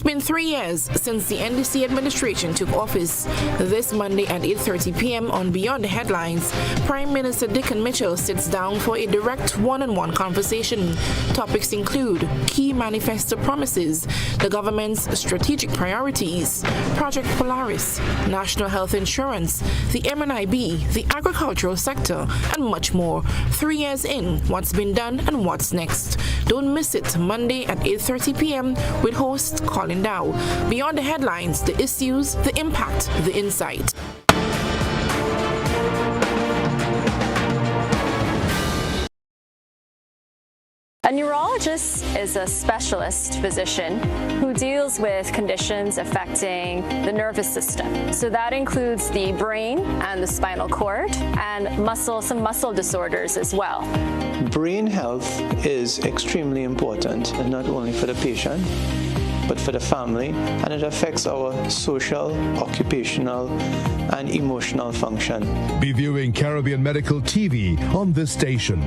It's been 3 years since the NDC administration took office. This Monday at 8:30 p.m. on Beyond the Headlines, Prime Minister Dickon Mitchell sits down for a direct one-on-one conversation. Topics include key manifesto promises, the government's strategic priorities, Project Polaris, national health insurance, the MNIB, the agricultural sector, and much more. 3 years in, what's been done and what's next. Don't miss it Monday at 8:30 p.m. with host Colin Dow. Beyond the Headlines, the issues, the impact, the insight. A neurologist is a specialist physician who deals with conditions affecting the nervous system. So that includes the brain and the spinal cord and some muscle disorders as well. Brain health is extremely important, not only for the patient, but for the family, and it affects our social, occupational, and emotional function. Be viewing Caribbean Medical TV on this station.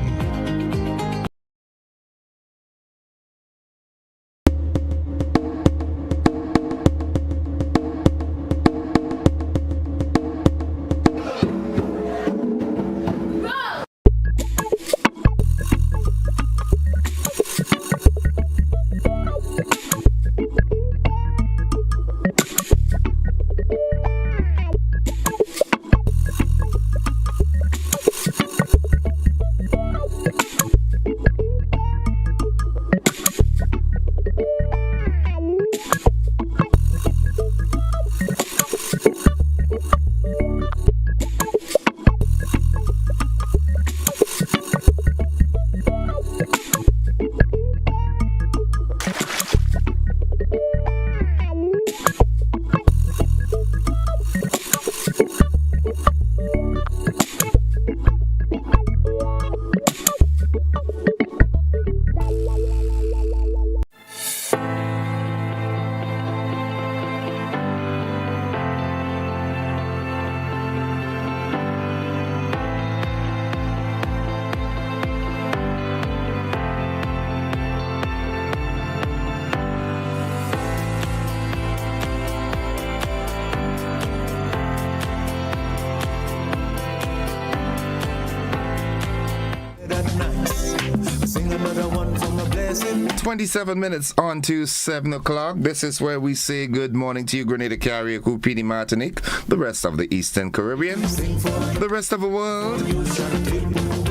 Sing another one from a blessing. 27 minutes on to 7 o'clock. This is where we say good morning to you, Grenada, Carriacou, PD, Martinique, the rest of the Eastern Caribbean, the rest of the world.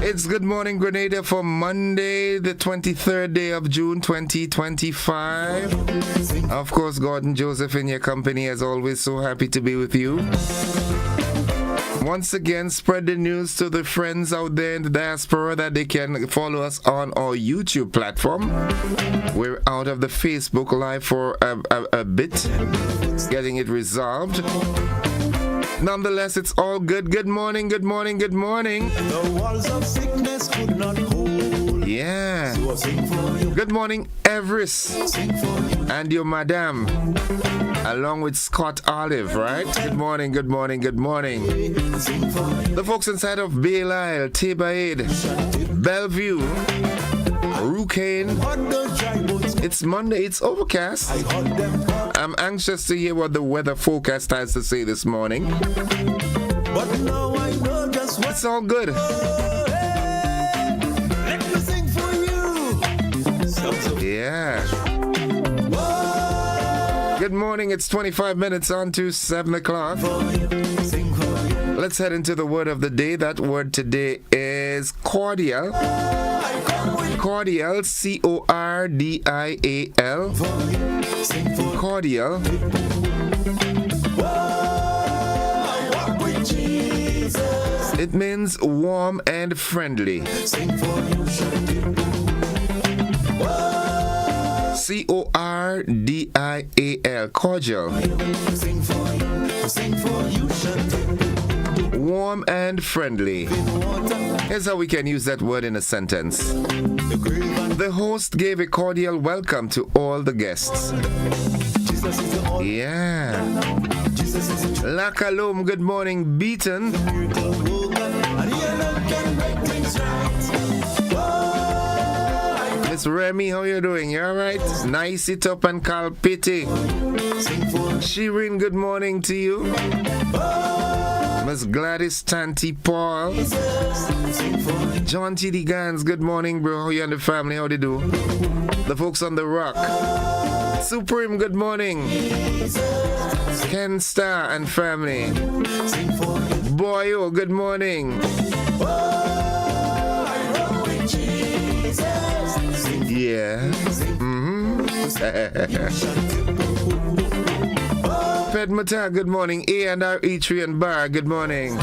It's Good Morning Grenada for Monday, the 23rd day of June, 2025. Of course, Gordon Joseph in your company, as always, so happy to be with you. Once again, spread the news to the friends out there in the diaspora that they can follow us on our YouTube platform. We're out of the Facebook Live for a bit, getting it resolved. Nonetheless, it's all good. Good morning, good morning, good morning. The walls of sickness could not hold. Yeah. So I sing for you. Good morning, Everest. Sing for you. And your madam, along with Scott Olive, right? Good morning, good morning, good morning. Sing for you. The folks inside of Belle Isle, Tebaid, Bellevue, Rucane. On those dry bones, It's Monday, it's overcast. I hold them up. I'm anxious to hear what the weather forecast has to say this morning. But now I know just what. It's all good. Let me sing for you. Sounds so. Yeah. Good morning, it's 25 minutes on to 7 o'clock. Sing for you. Let's head into the word of the day. That word today is cordial. Cordial, C-O-R-D-I-A-L. Sing for Cordial. I walk with Jesus. It means warm and friendly. Sing for you. C-O-R-D-I-A-L. Cordial. Sing for you. Sing for you. Warm and friendly. Here's how we can use that word in a sentence. The host gave a cordial welcome to all the guests. Jesus is the only. Yeah. Jesus is the La Calome, good morning. Beaton. and he alone can make things right. Miss Remy, how you doing? You alright? Nice it up and call pity. Shirin, good morning to you. Miss Gladys Tanti Paul. John T.D. Gans, good morning, bro. How you and the family? How they do? The folks on the rock. Supreme, good morning. Ken Star and family. Boyo, good morning. Yeah. Ped Mata, good morning. A&R E3 and Bar, good morning.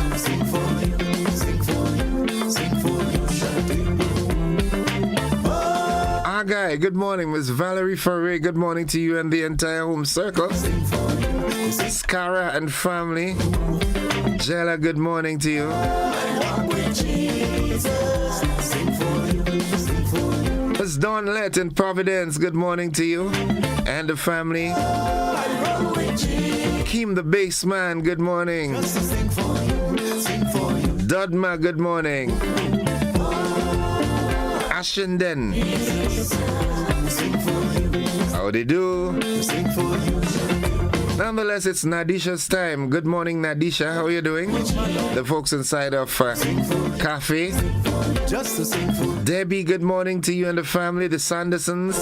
Guy, good morning. Miss Valerie Foray, good morning to you and the entire home circle. Scara and family. Jella, good morning to you. Miss Dawn Lett in Providence, good morning to you and the family. Keem the Bassman, good morning. Dudma, good morning. Ashinden. How they do? Nonetheless, it's Nadisha's time. Good morning, Nadisha. How are you doing? The folks inside of Cafe. Debbie, good morning to you and the family. The Sandersons.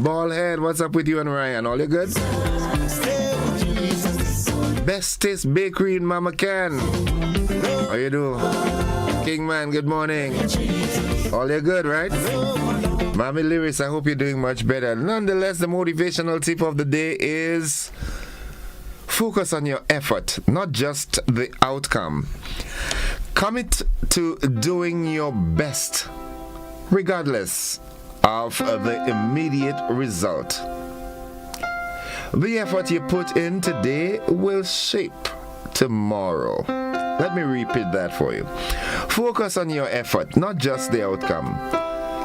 Ballhead, what's up with you and Ryan? All you good? Bestest Bakery in Mama Can. How you do? Kingman, good morning. All you good, right? Mommy Lyris, I hope you're doing much better. Nonetheless, the motivational tip of the day is focus on your effort, not just the outcome. Commit to doing your best, regardless of the immediate result. The effort you put in today will shape tomorrow. Let me repeat that for you. Focus on your effort, not just the outcome.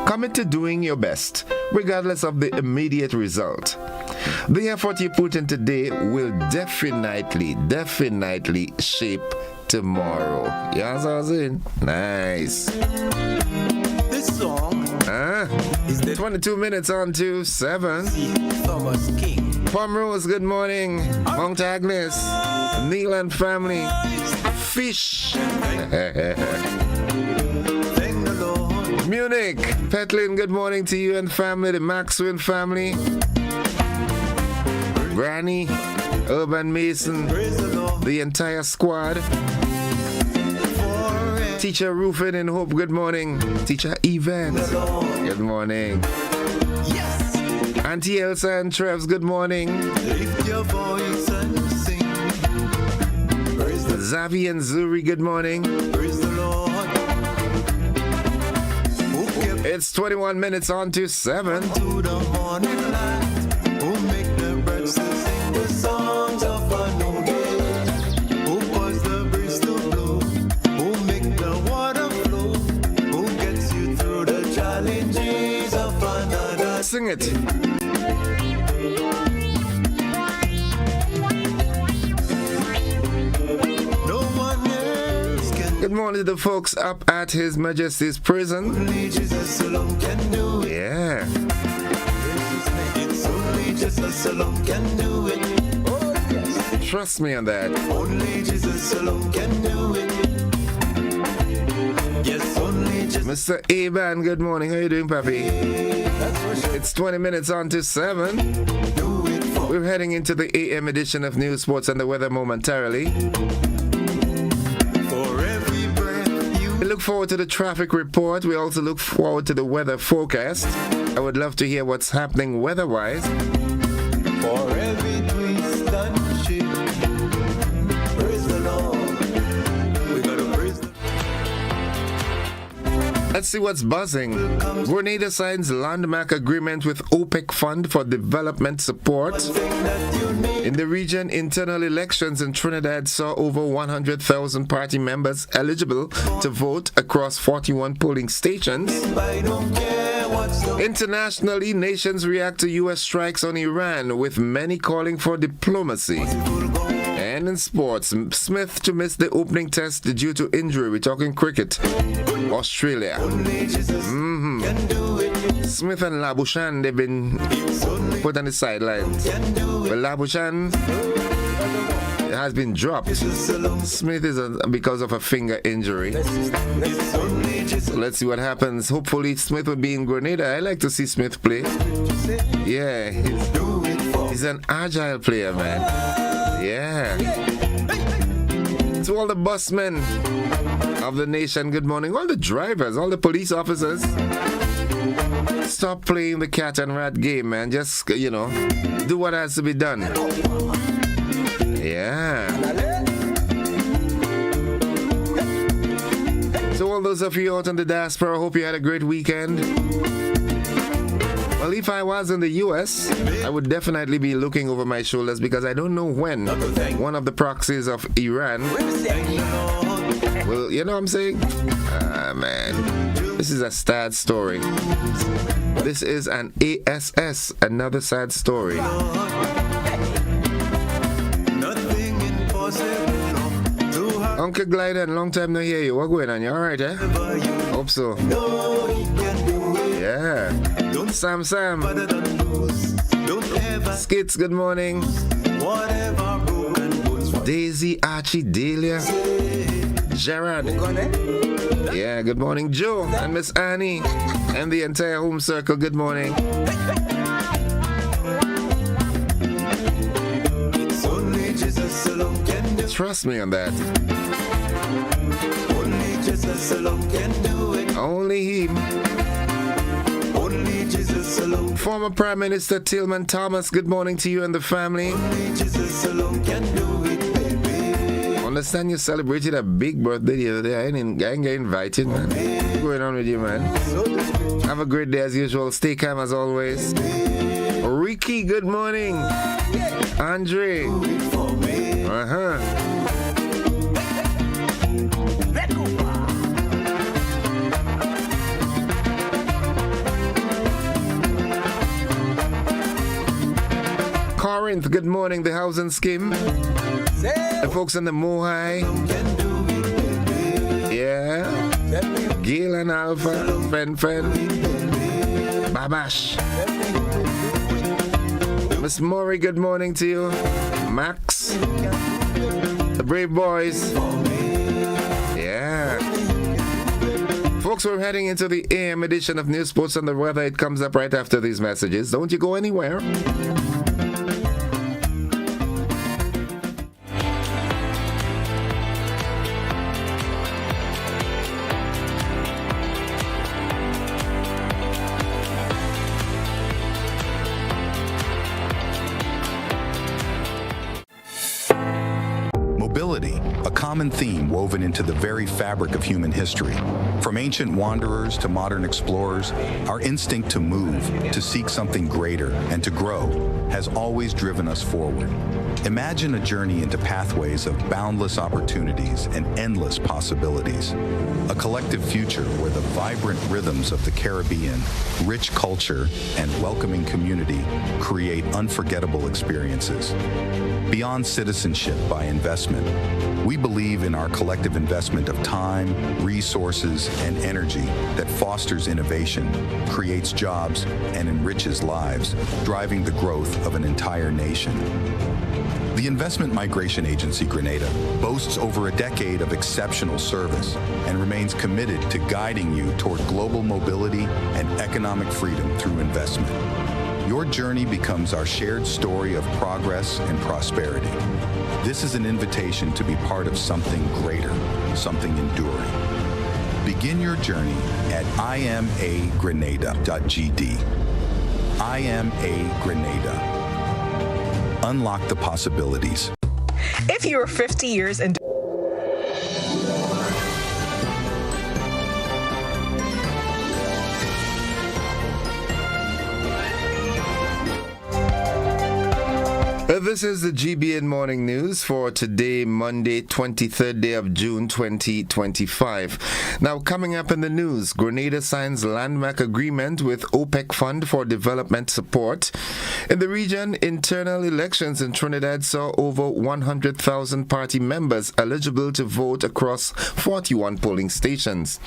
Commit to doing your best, regardless of the immediate result. The effort you put in today will definitely shape tomorrow. Yes, I was in. Nice. This song is 22 minutes on to 7. Thomas King. Pomrose, good morning. Mount Agnes, Neil and family. Fish. Munich, Petlin, good morning to you and family. The Maxwell family. Granny, Urban Mason, the entire squad. Teacher Rufin and Hope, good morning. Teacher Evans, good morning. Yes. Auntie Elsa and Trevs, good morning. Lift your voice and sing. Zavi and Zuri, good morning. Praise the Lord. It's 21 minutes on to 7. To the morning light, who make the birds to sing the songs of a new day, who cause the breeze to blow, who make the water flow, who gets you through the challenges of another. Sing it. No one else can. Good morning to the folks up at His Majesty's prison. Only Jesus alone can do it. Yeah. It's only Jesus alone can do it. Oh, yes. Trust me on that. Only Jesus alone can do it. Yes, only Jesus. Mr. Aban, good morning. How you doing, Papi? It's 20 minutes on to 7. Do it for. We're heading into the AM edition of News, Sports, and the Weather momentarily. For every breath you. We look forward to the traffic report. We also look forward to the weather forecast. I would love to hear what's happening weather-wise. For every twist and shake. Praise the Lord. We gotta praise the Let's see what's buzzing. Grenada signs landmark agreement with OPEC Fund for Development Support. thing that you need. In the region, internal elections in Trinidad saw over 100,000 party members eligible to vote across 41 polling stations. I don't care what's the. Internationally, nations react to U.S. strikes on Iran, with many calling for diplomacy. And in sports, Smith to miss the opening test due to injury. We're talking cricket. Australia. Only Jesus can do it. Smith and Labuschagne, they've been put on the sidelines. But Labuschagne has been dropped. Smith is because of a finger injury. So let's see what happens. Hopefully Smith will be in Grenada. I like to see Smith play. Yeah, he's an agile player, man. Yeah. To all the busmen of the nation, good morning. All the drivers, all the police officers, stop playing the cat and rat game, man. Just, do what has to be done. Yeah. So all those of you out in the diaspora, hope you had a great weekend. Well, if I was in the US, I would definitely be looking over my shoulders because I don't know when one of the proxies of Iran will, you know what I'm saying? Ah, man. This is a sad story. This is an ASS, another sad story. Uncle Glyden, long time no hear you. What going on? You alright, eh? Hope so. Yeah. Sam. Skits, good morning. Daisy, Archie, Delia, Gerard. Yeah, good morning. Joe and Miss Annie and the entire home circle, good morning. Trust me on that. Only Jesus alone can do it. Only him. Only Jesus alone. Former Prime Minister Tillman Thomas, good morning to you and the family. Only Jesus alone can do it, baby. Understand you celebrated a big birthday the other day. I ain't get invited, man. What's going on with you, man? Have a great day as usual. Stay calm as always. Ricky, good morning. Andre. Corinth, good morning. The housing scheme. The folks in the Mohai. Yeah. Gail and Alpha. Friend. Babash. Miss Maury, good morning to you. Max. The Brave Boys. Yeah. Folks, we're heading into the AM edition of News, Sports, and the Weather. It comes up right after these messages. Don't you go anywhere. Common theme woven into the very fabric of human history. From ancient wanderers to modern explorers, our instinct to move, to seek something greater, and to grow has always driven us forward. Imagine a journey into pathways of boundless opportunities and endless possibilities. A collective future where the vibrant rhythms of the Caribbean, rich culture, and welcoming community create unforgettable experiences. Beyond citizenship by investment, we believe in our collective investment of time, resources, and energy that fosters innovation, creates jobs, and enriches lives, driving the growth of an entire nation. The Investment Migration Agency Grenada boasts over a decade of exceptional service and remains committed to guiding you toward global mobility and economic freedom through investment. Your journey becomes our shared story of progress and prosperity. This is an invitation to be part of something greater, something enduring. Begin your journey at imagrenada.gd. IMA Grenada. Unlock the possibilities. If you are 50 years and This is the GBN Morning News for today, Monday, 23rd day of June 2025. Now, coming up in the news, Grenada signs landmark agreement with OPEC Fund for Development Support. In the region, internal elections in Trinidad saw over 100,000 party members eligible to vote across 41 polling stations.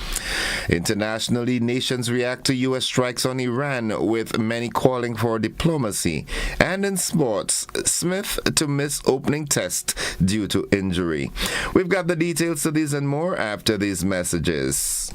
Internationally, nations react to U.S. strikes on Iran, with many calling for diplomacy. And in sports, Smith to miss opening test due to injury. We've got the details to these and more after these messages.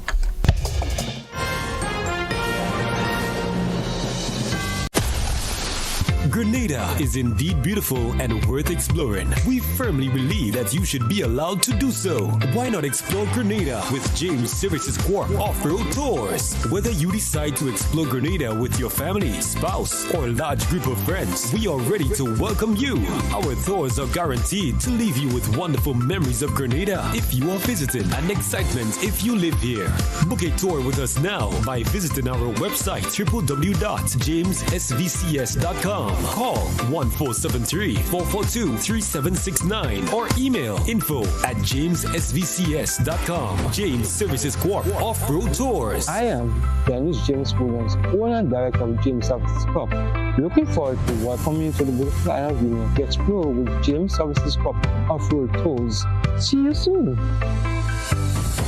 Grenada is indeed beautiful and worth exploring. We firmly believe that you should be allowed to do so. Why not explore Grenada with James Services Corp Off-Road Tours? Whether you decide to explore Grenada with your family, spouse, or large group of friends, we are ready to welcome you. Our tours are guaranteed to leave you with wonderful memories of Grenada if you are visiting, and excitement if you live here. Book a tour with us now by visiting our website www.jamessvcs.com. Call 1473-442-3769 or email info@jamessvcs.com. James Services Corp Off-Road Tours. I am Dennis James Williams, owner and director of James Services Corp. Looking forward to welcoming you to the beautiful island of Grenada to explore with James Services Corp Off-Road Tours. See you soon.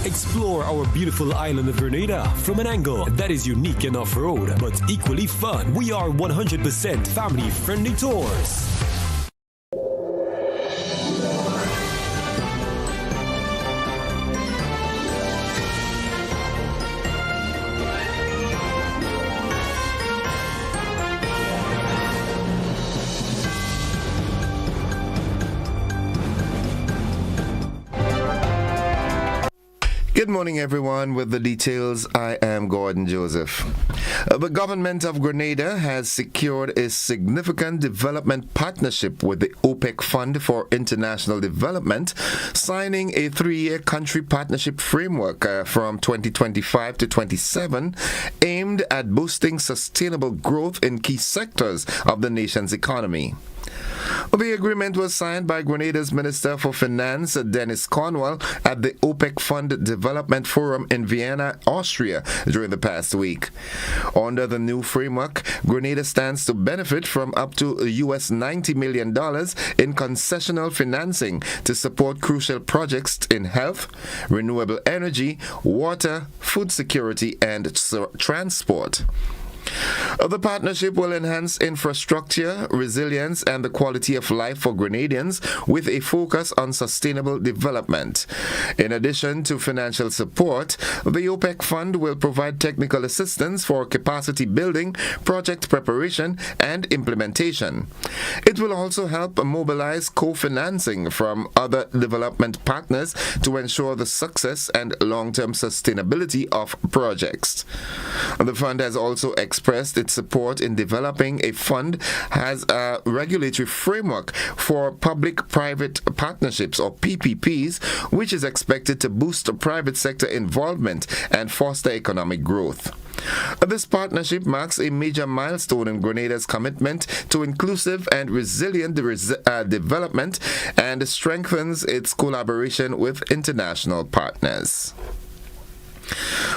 Explore our beautiful island of Grenada from an angle that is unique and off-road, but equally fun. We are 100% family-friendly tours. Good morning, everyone. With the details, I am Gordon Joseph. The government of Grenada has secured a significant development partnership with the OPEC Fund for International Development, signing a 3-year country partnership framework from 2025 to 27, aimed at boosting sustainable growth in key sectors of the nation's economy. The agreement was signed by Grenada's Minister for Finance, Dennis Cornwall, at the OPEC Fund Development Forum in Vienna, Austria, during the past week. Under the new framework, Grenada stands to benefit from up to US $90 million in concessional financing to support crucial projects in health, renewable energy, water, food security, and transport. The partnership will enhance infrastructure, resilience, and the quality of life for Grenadians with a focus on sustainable development. In addition to financial support, the OPEC Fund will provide technical assistance for capacity building, project preparation, and implementation. It will also help mobilize co-financing from other development partners to ensure the success and long-term sustainability of projects. The fund has also expressed its support in developing a fund as a regulatory framework for public-private partnerships, or PPPs, which is expected to boost private sector involvement and foster economic growth. This partnership marks a major milestone in Grenada's commitment to inclusive and resilient development and strengthens its collaboration with international partners.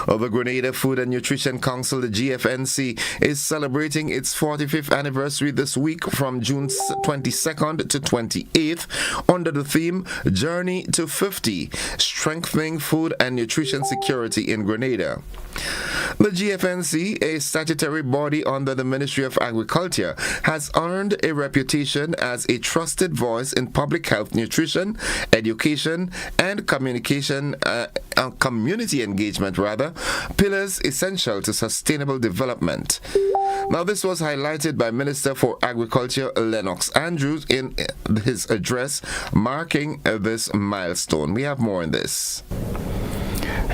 The Grenada Food and Nutrition Council, the GFNC, is celebrating its 45th anniversary this week from June 22nd to 28th under the theme Journey to 50, Strengthening Food and Nutrition Security in Grenada. The GFNC, a statutory body under the Ministry of Agriculture, has earned a reputation as a trusted voice in public health, nutrition, education, and community engagement, pillars essential to sustainable development. Now, this was highlighted by Minister for Agriculture Lennox Andrews in his address marking this milestone. We have more on this.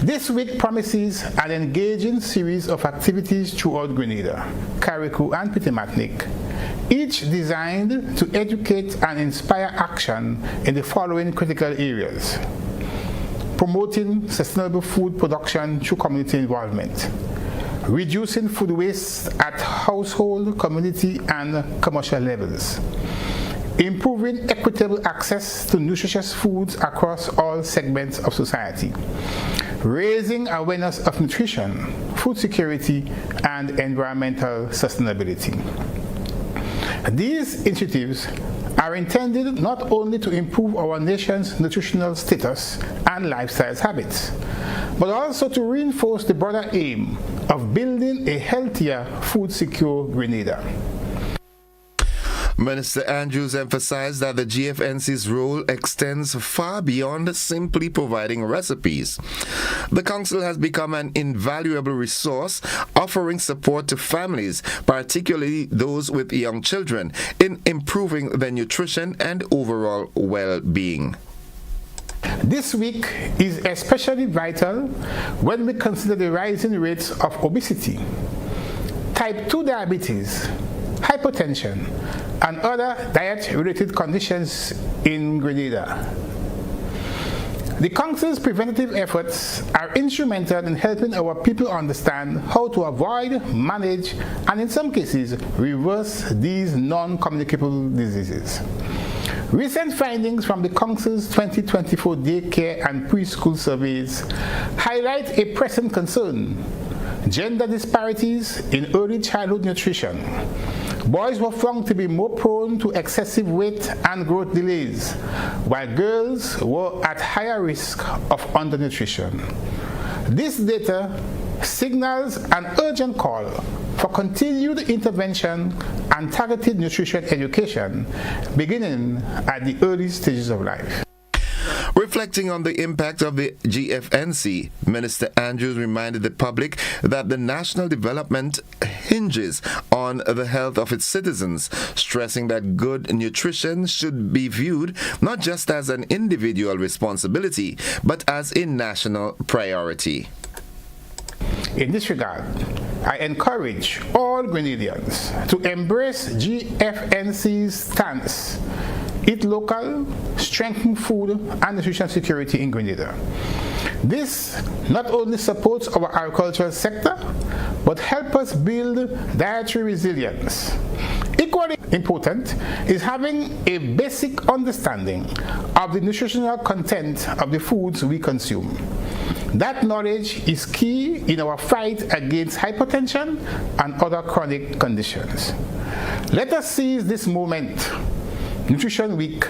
This week promises an engaging series of activities throughout Grenada, Carriacou and Pitimatnik, each designed to educate and inspire action in the following critical areas: promoting sustainable food production through community involvement, reducing food waste at household, community, and commercial levels, improving equitable access to nutritious foods across all segments of society, raising awareness of nutrition, food security, and environmental sustainability. These initiatives are intended not only to improve our nation's nutritional status and lifestyle habits, but also to reinforce the broader aim of building a healthier, food-secure Grenada. Minister Andrews emphasized that the GFNC's role extends far beyond simply providing recipes. The Council has become an invaluable resource, offering support to families, particularly those with young children, in improving their nutrition and overall well-being. This week is especially vital when we consider the rising rates of obesity, type 2 diabetes, hypertension, and other diet-related conditions in Grenada. The Council's preventative efforts are instrumental in helping our people understand how to avoid, manage, and in some cases, reverse these non-communicable diseases. Recent findings from the Council's 2024 daycare and preschool surveys highlight a pressing concern: gender disparities in early childhood nutrition. Boys were found to be more prone to excessive weight and growth delays, while girls were at higher risk of undernutrition. This data signals an urgent call for continued intervention and targeted nutrition education, beginning at the early stages of life. Reflecting on the impact of the GFNC, Minister Andrews reminded the public that the national development hinges on the health of its citizens, stressing that good nutrition should be viewed not just as an individual responsibility, but as a national priority. In this regard, I encourage all Grenadians to embrace GFNC's stance: eat local, strengthen food and nutrition security in Grenada. This not only supports our agricultural sector, but helps us build dietary resilience. Equally important is having a basic understanding of the nutritional content of the foods we consume. That knowledge is key in our fight against hypertension and other chronic conditions. Let us seize this moment, Nutrition Week,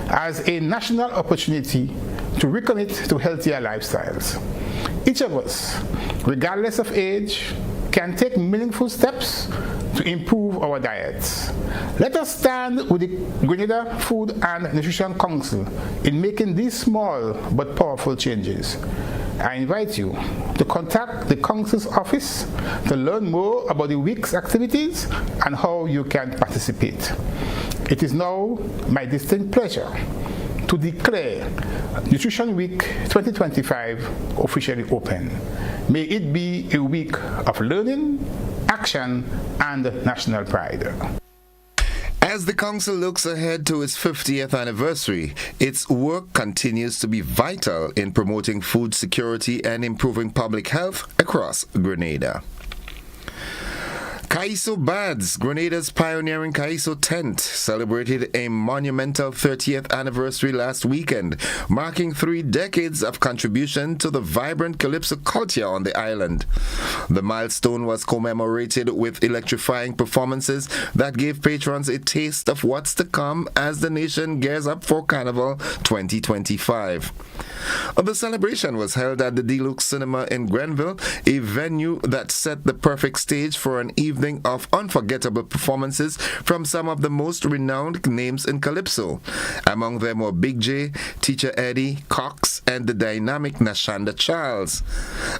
as a national opportunity to recommit to healthier lifestyles. Each of us, regardless of age, can take meaningful steps to improve our diets. Let us stand with the Grenada Food and Nutrition Council in making these small but powerful changes. I invite you to contact the Council's office to learn more about the week's activities and how you can participate. It is now my distinct pleasure to declare Nutrition Week 2025 officially open. May it be a week of learning, action, and national pride. As the Council looks ahead to its 50th anniversary, its work continues to be vital in promoting food security and improving public health across Grenada. Kaiso Bads, Grenada's pioneering Kaiso tent, celebrated a monumental 30th anniversary last weekend, marking 3 decades of contribution to the vibrant Calypso culture on the island. The milestone was commemorated with electrifying performances that gave patrons a taste of what's to come as the nation gears up for Carnival 2025. The celebration was held at the Deluxe Cinema in Grenville, a venue that set the perfect stage for an evening of unforgettable performances from some of the most renowned names in Calypso. Among them were Big J, Teacher Eddie, Cox, and the dynamic Nashanda Charles.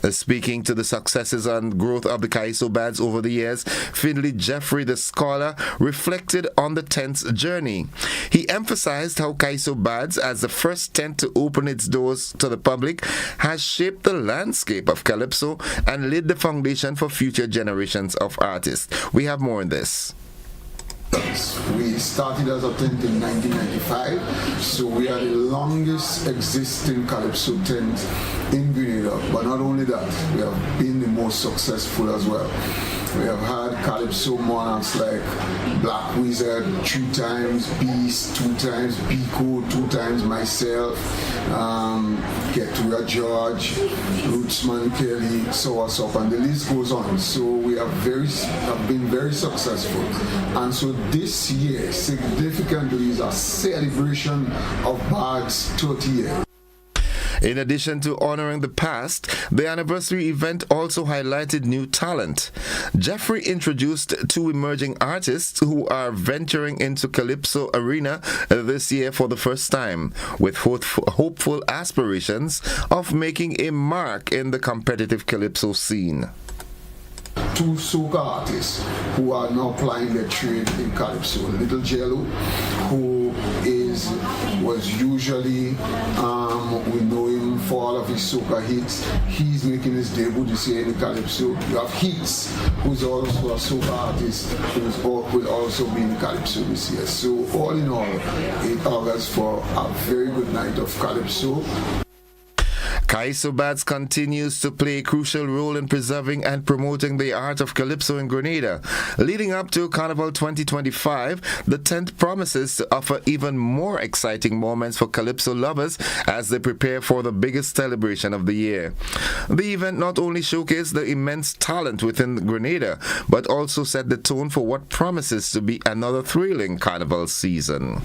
Speaking to the successes and growth of the Kaiso Bads over the years, Finley Jeffrey, the scholar, reflected on the tent's journey. He emphasized how Kaiso Bads, as the first tent to open its doors to the public, has shaped the landscape of Calypso and laid the foundation for future generations of artists. We have more on this. We started as a tent in 1995, so we are the longest existing Calypso tent in Grenada. But not only that, we have been the most successful as well. We have had Calypso monarchs like Black Wizard 3 times, Beast 2 times, Biko 2 times, myself, Ketura George, Rootsman Kelly, Soursop, and the list goes on. So we have been very successful. And so this year, significantly, is a celebration of Bard's 30 years. In addition to honoring the past, the anniversary event also highlighted new talent. Jeffrey introduced 2 emerging artists who are venturing into Calypso arena this year for the first time, with hopeful aspirations of making a mark in the competitive Calypso scene. 2 soca artists who are now plying their trade in Calypso. Little Jello, who was usually, we know him for all of his soca hits. He's making his debut this year in the Calypso. You have Hits, who's also a soca artist, who will also be in Calypso this year. So all in all, it augurs for a very good night of Calypso. Kaiso continues to play a crucial role in preserving and promoting the art of Calypso in Grenada. Leading up to Carnival 2025, the tent promises to offer even more exciting moments for Calypso lovers as they prepare for the biggest celebration of the year. The event not only showcased the immense talent within Grenada, but also set the tone for what promises to be another thrilling Carnival season.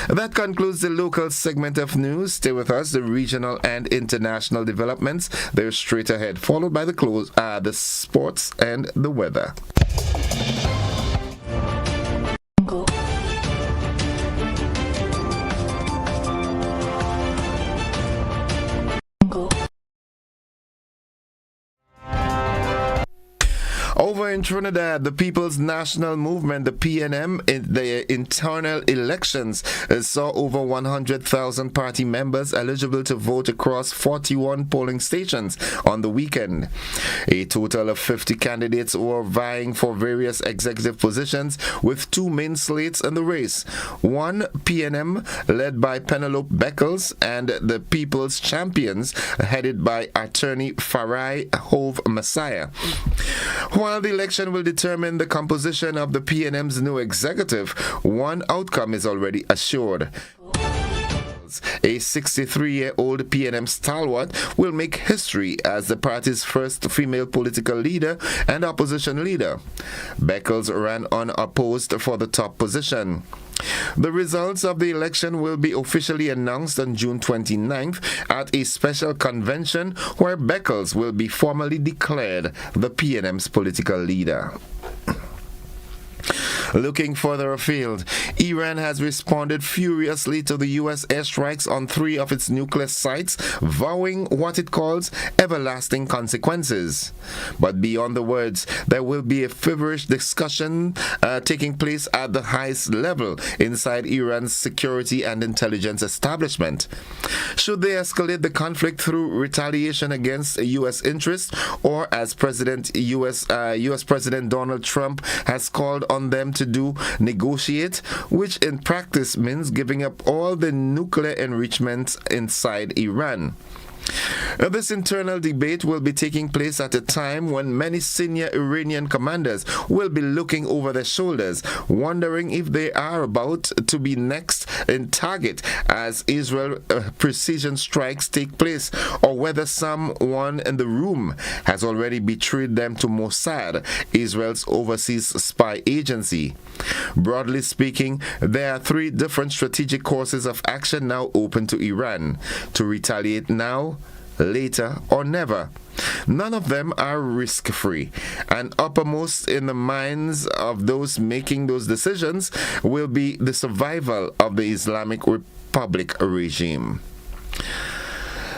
That concludes the local segment of news. Stay with us, the regional and international developments. They're straight ahead, followed by the sports and the weather. Over in Trinidad, the People's National Movement, the PNM, in the internal elections saw over 100,000 party members eligible to vote across 41 polling stations on the weekend. A total of 50 candidates were vying for various executive positions, with 2 main slates in the race. One PNM, led by Penelope Beckles, and the People's Champions, headed by attorney Farai Hove Messiah. While the election will determine the composition of the PNM's new executive, one outcome is already assured. A 63-year-old PNM stalwart will make history as the party's first female political leader and opposition leader. Beckles ran unopposed for the top position. The results of the election will be officially announced on June 29th at a special convention where Beckles will be formally declared the PNM's political leader. Looking further afield, Iran has responded furiously to the U.S. airstrikes on 3 of its nuclear sites, vowing what it calls everlasting consequences. But beyond the words, there will be a feverish discussion taking place at the highest level inside Iran's security and intelligence establishment. Should they escalate the conflict through retaliation against U.S. interests, or as U.S. President Donald Trump has called on them to do, negotiate, which in practice means giving up all the nuclear enrichment inside Iran. This internal debate will be taking place at a time when many senior Iranian commanders will be looking over their shoulders, wondering if they are about to be next in target as Israel precision strikes take place, or whether someone in the room has already betrayed them to Mossad, Israel's overseas spy agency. Broadly speaking, there are 3 different strategic courses of action now open to Iran: to retaliate now, later, or never. None of them are risk-free, and uppermost in the minds of those making those decisions will be the survival of the Islamic Republic regime.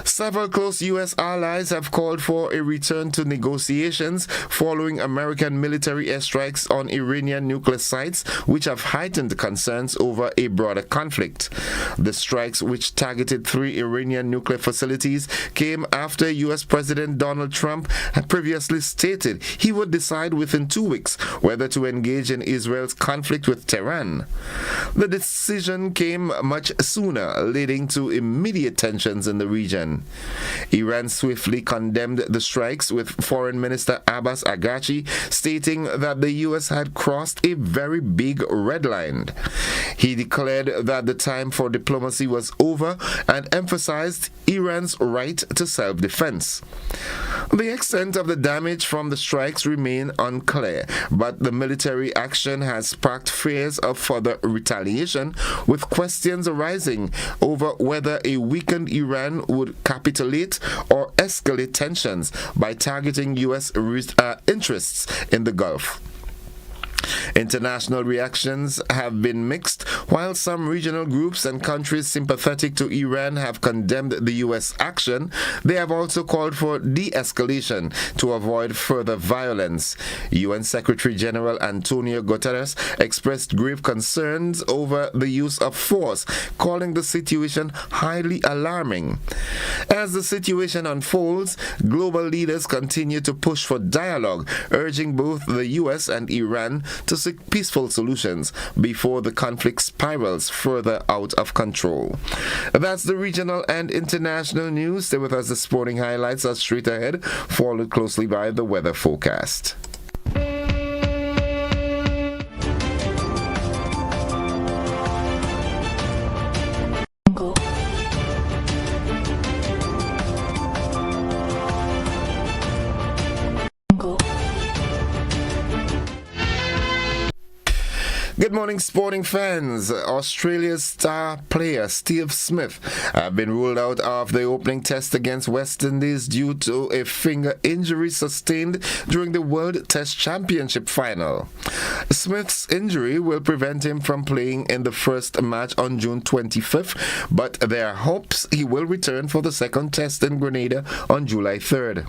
Several close U.S. allies have called for a return to negotiations following American military airstrikes on Iranian nuclear sites, which have heightened concerns over a broader conflict. The strikes, which targeted 3 Iranian nuclear facilities, came after U.S. President Donald Trump had previously stated he would decide within 2 weeks whether to engage in Israel's conflict with Tehran. The decision came much sooner, leading to immediate tensions in the region. Iran swiftly condemned the strikes, with Foreign Minister Abbas Araghchi stating that the U.S. had crossed a very big red line. He declared that the time for diplomacy was over and emphasized Iran's right to self-defense. The extent of the damage from the strikes remain unclear, but the military action has sparked fears of further retaliation, with questions arising over whether a weakened Iran would capitulate or escalate tensions by targeting U.S. interests in the Gulf. International reactions have been mixed. While some regional groups and countries sympathetic to Iran have condemned the U.S. action, they have also called for de-escalation to avoid further violence. UN Secretary General Antonio Guterres expressed grave concerns over the use of force, calling the situation highly alarming. As the situation unfolds, global leaders continue to push for dialogue, urging both the U.S. and Iran to seek peaceful solutions before the conflict spirals further out of control. That's the regional and international news. Stay with us. The sporting highlights are straight ahead, followed closely by the weather forecast. Good morning, sporting fans. Australia's star player Steve Smith has been ruled out of the opening test against West Indies due to a finger injury sustained during the World Test Championship final. Smith's injury will prevent him from playing in the first match on June 25th, but there are hopes he will return for the second test in Grenada on July 3rd.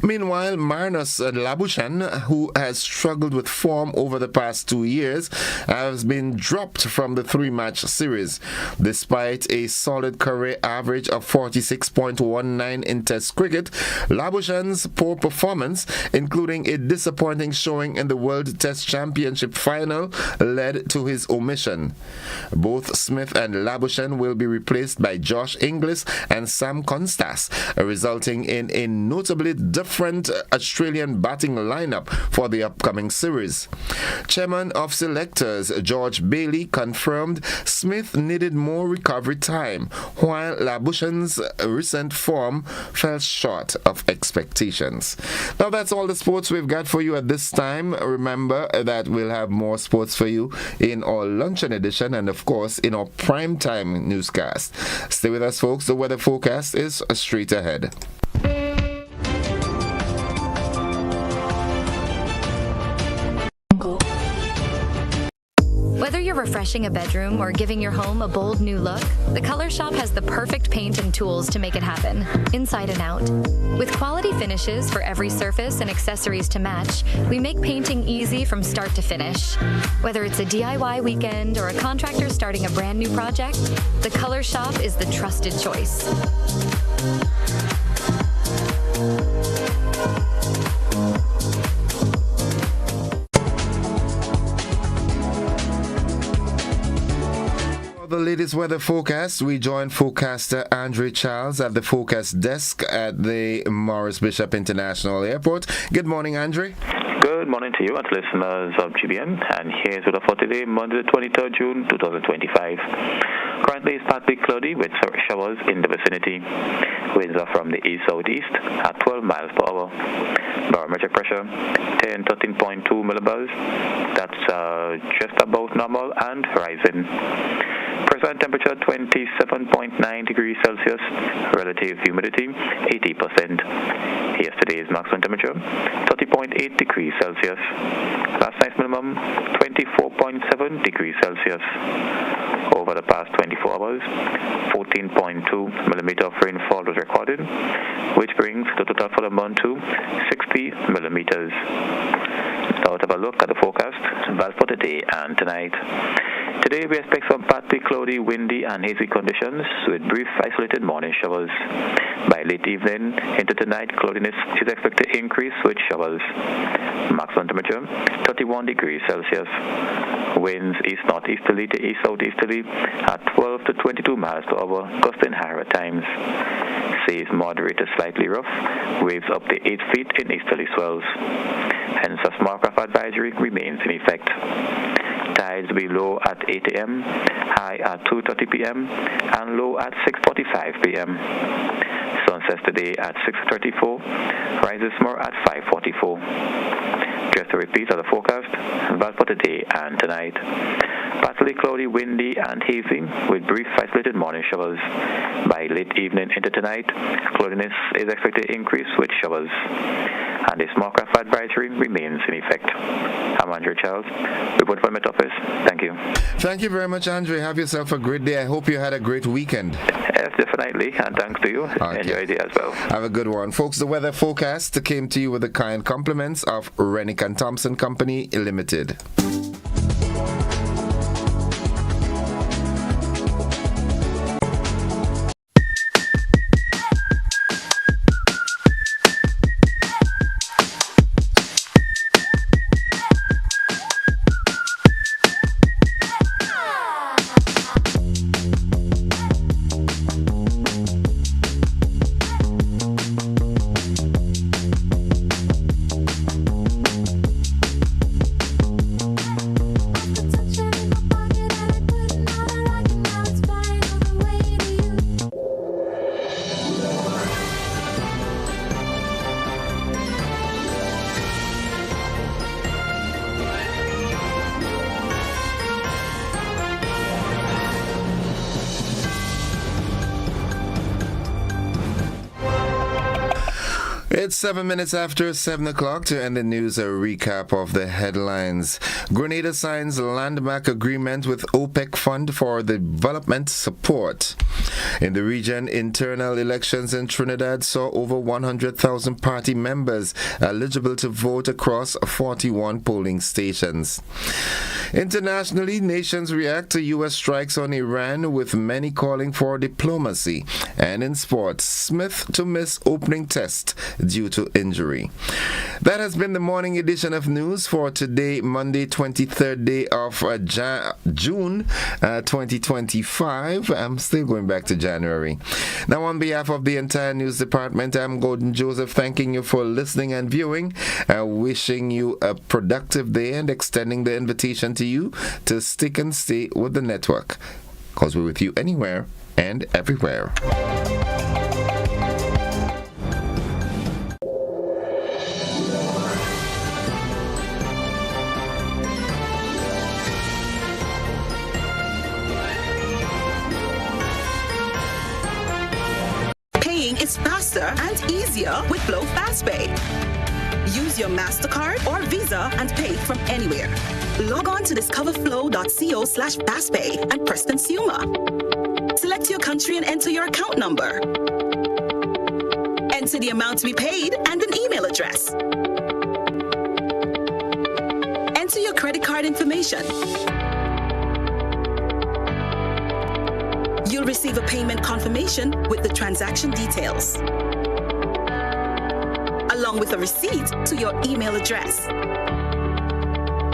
Meanwhile, Marnus Labuschagne, who has struggled with form over the past 2 years, has been dropped from the 3-match series. Despite a solid career average of 46.19 in Test cricket, Labuschagne's poor performance, including a disappointing showing in the World Test Championship final, led to his omission. Both Smith and Labuschagne will be replaced by Josh Inglis and Sam Constas, resulting in a notably different Australian batting lineup for the upcoming series. Chairman of selectors George Bailey confirmed Smith needed more recovery time, while Labuschagne's recent form fell short of expectations. Now that's all the sports we've got for you at this time. Remember that we'll have more sports for you in our luncheon edition and of course in our prime time newscast. Stay with us, folks. The weather forecast is straight ahead. Whether you're refreshing a bedroom or giving your home a bold new look, the Color Shop has the perfect paint and tools to make it happen, inside and out. With quality finishes for every surface and accessories to match, we make painting easy from start to finish. Whether it's a DIY weekend or a contractor starting a brand new project, the Color Shop is the trusted choice. The latest weather forecast, we join forecaster Andre Charles at the forecast desk at the Morris Bishop International Airport. Good morning, Andre. Good morning to you and listeners of GBN, and here's weather for today, Monday the 23rd June 2025. Currently it's partly cloudy with showers in the vicinity. Winds are from the east-southeast at 12 miles per hour. Barometric pressure 13.2 millibars. That's just about normal and rising. Present temperature 27.9 degrees Celsius. Relative humidity 80%. Yesterday's maximum temperature 30.8 degrees Celsius. Last night's minimum 24.7 degrees Celsius. Over the past 24 hours, 14.2 millimeter of rainfall was recorded, which brings the total for the month to 60 millimeters. Now let's have a look at the forecast for today and tonight. Today we expect some partly cloudy, windy and hazy conditions with brief isolated morning showers. By late evening into tonight, cloudiness is expected to increase with showers. Maximum temperature 31 degrees Celsius. Winds east-northeasterly to east-southeasterly at 12 to 22 miles per hour, gusting higher at times. Seas moderate to slightly rough, waves up to 8 feet in easterly swells. Hence, a small craft advisory remains in effect. Tides will be low at 8 a.m., high at 2:30 p.m., and low at 6:45 p.m. Sunsets today at 6:34, rises more at 5:44. Just to repeat of the forecast, that for today and tonight. Partly cloudy, windy, and hazy with brief isolated morning showers. By late evening into tonight, cloudiness is expected to increase with showers. And a small craft advisory remains in effect. I'm Andrew Charles, report from Met Office. Thank you. Thank you very much, Andre. Have yourself a great day. I hope you had a great weekend. Yes, definitely, and thanks to you. Okay. Enjoy it as well. Have a good one. Folks, the weather forecast came to you with the kind compliments of Rennick and Thompson Company Limited. It's 7 minutes after 7 o'clock. To end the news, a recap of the headlines. Grenada signs landmark agreement with OPEC Fund for Development Support. In the region, internal elections in Trinidad saw over 100,000 party members eligible to vote across 41 polling stations. Internationally, nations react to U.S. strikes on Iran, with many calling for diplomacy. And in sports, Smith to miss opening test due to injury. That has been the morning edition of news for today, Monday, 23rd day of June 2025. I'm still going back to January. Now, on behalf of the entire news department, I'm Gordon Joseph, thanking you for listening and viewing, wishing you a productive day and extending the invitation to you to stick and stay with the network, because we're with you anywhere and everywhere. Paying is faster and easier with Flow FastPay. Use your MasterCard or Visa and pay from anywhere. Log on to discoverflow.co/fastpay and press consumer. Select your country and enter your account number. Enter the amount to be paid and an email address. Enter your credit card information. You'll receive a payment confirmation with the transaction details, along with a receipt to your email address.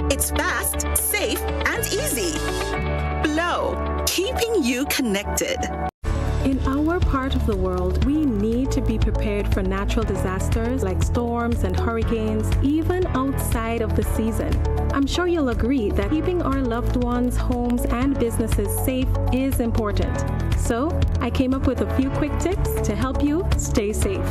It's fast, safe, and easy. Flow, keeping you connected. In our part of the world, we need to be prepared for natural disasters like storms and hurricanes, even outside of the season. I'm sure you'll agree that keeping our loved ones, homes, and businesses safe is important. So, I came up with a few quick tips to help you stay safe.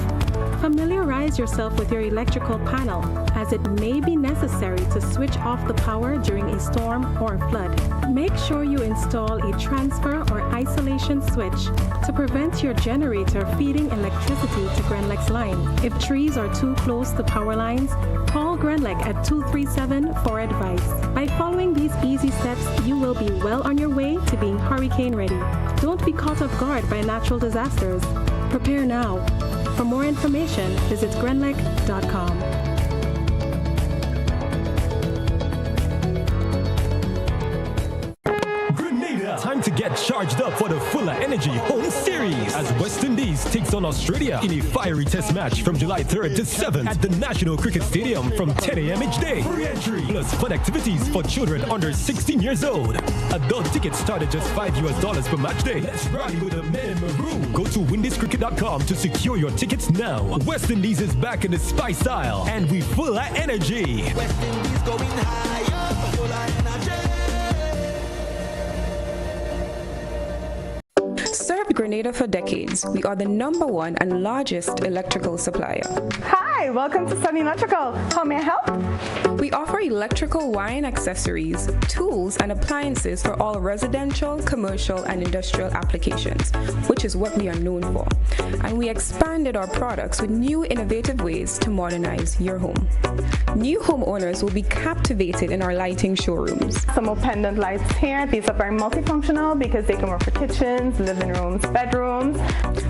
Familiarize yourself with your electrical panel, as it may be necessary to switch off the power during a storm or flood. Make sure you install a transfer or isolation switch to prevent your generator feeding electricity to Grenlec's line. If trees are too close to power lines, call Grenlec at 237 for advice. By following these easy steps, you will be well on your way to being hurricane ready. Don't be caught off guard by natural disasters. Prepare now. For more information, visit grenlec.com. charged up for the Fuller Energy Home Series as West Indies takes on Australia in a fiery test match from July 3rd to 7th at the National Cricket Stadium from 10 a.m. each day. Free entry plus fun activities for children under 16 years old. Adult tickets start at just $5 per match day. Let's ride with the men in maroon. Go to windiscricket.com to secure your tickets now. West Indies is back in the spice aisle and we full of energy. West Indies going higher, full of energy. Served Grenada for decades. We are the #1 and largest electrical supplier. Hi, welcome to Sunny Electrical. How may I help? We offer electrical wire accessories, tools, and appliances for all residential, commercial, and industrial applications, which is what we are known for. And we expanded our products with new innovative ways to modernize your home. New homeowners will be captivated in our lighting showrooms. Some pendant lights here. These are very multifunctional because they can work for kitchens, living rooms, bedrooms.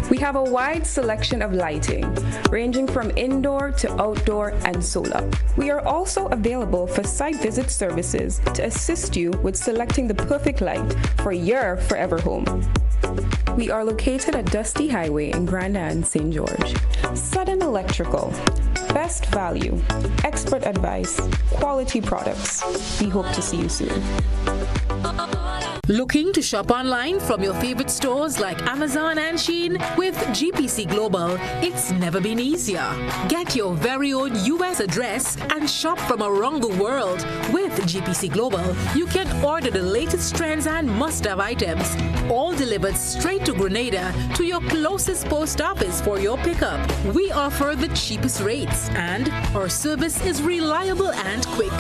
We have a wide selection of lighting, ranging from indoor to outdoor and solar. We are also available for site visit services to assist you with selecting the perfect light for your forever home. We are located at Dusty Highway in Grenada and St. George. Sudden Electrical. Best value, expert advice, quality products. We hope to see you soon. Looking to shop online from your favorite stores like Amazon and Shein? With GPC Global, it's never been easier. Get your very own US address and shop from around the world. With GPC Global, you can order the latest trends and must-have items, all delivered straight to Grenada to your closest post office for your pickup. We offer the cheapest rates and our service is reliable and quick.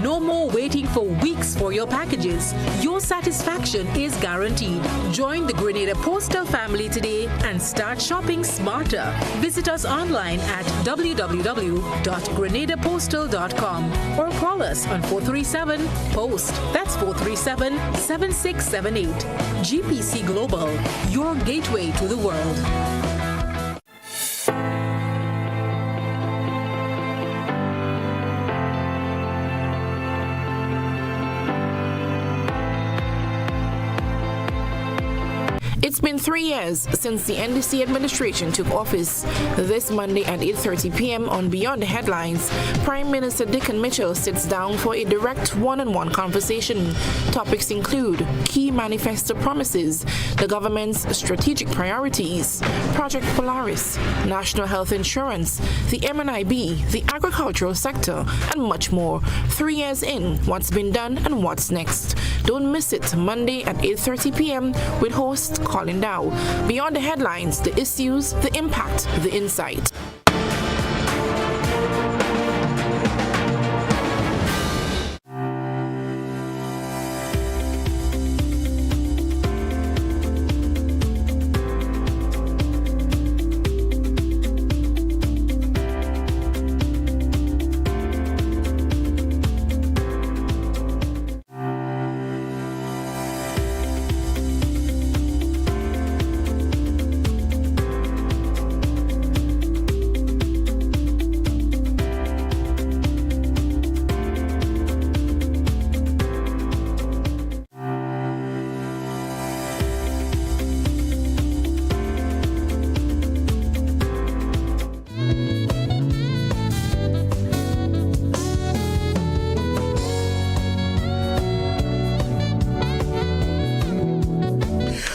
No more waiting for weeks for your packages. Your satisfaction is guaranteed. Join the Grenada Postal family today and start shopping smarter. Visit us online at www.grenadapostal.com or call us on 437-POST. That's 437-7678. GPC Global, your gateway to the world. It's been 3 years since the NDC administration took office. This Monday at 8:30 p.m. on Beyond the Headlines, Prime Minister Dickon Mitchell sits down for a direct one-on-one conversation. Topics include key manifesto promises, the government's strategic priorities, Project Polaris, national health insurance, the MNIB, the agricultural sector, and much more. 3 years in, what's been done and what's next. Don't miss it, Monday at 8:30 p.m. with host Colin Dow. Beyond the Headlines, the issues, the impact, the insight.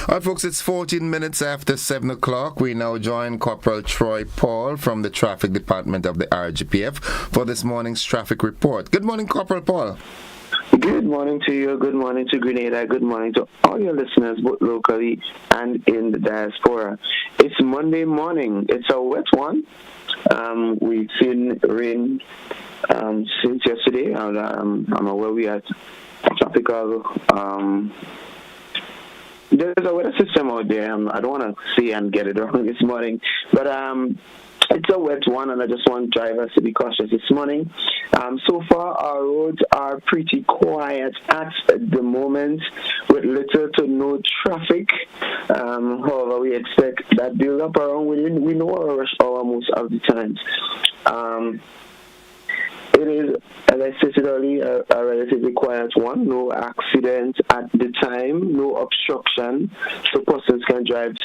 All right, folks, it's 14 minutes after 7 o'clock. We now join Corporal Troy Paul from the Traffic Department of the RGPF for this morning's traffic report. Good morning, Corporal Paul. Good morning to you. Good morning to Grenada. Good morning to all your listeners, both locally and in the diaspora. It's Monday morning. It's a wet one. We've seen rain since yesterday. I'm aware we had tropical. There's a weather system out there. I don't want to say and get it wrong this morning, but it's a wet one, and I just want drivers to be cautious this morning. So far, our roads are pretty quiet at the moment, with little to no traffic. However, we expect that build up around. We know our rush hour most of the times. It is, as I stated earlier, a relatively quiet one. No accidents at the time, no obstruction, so persons can drive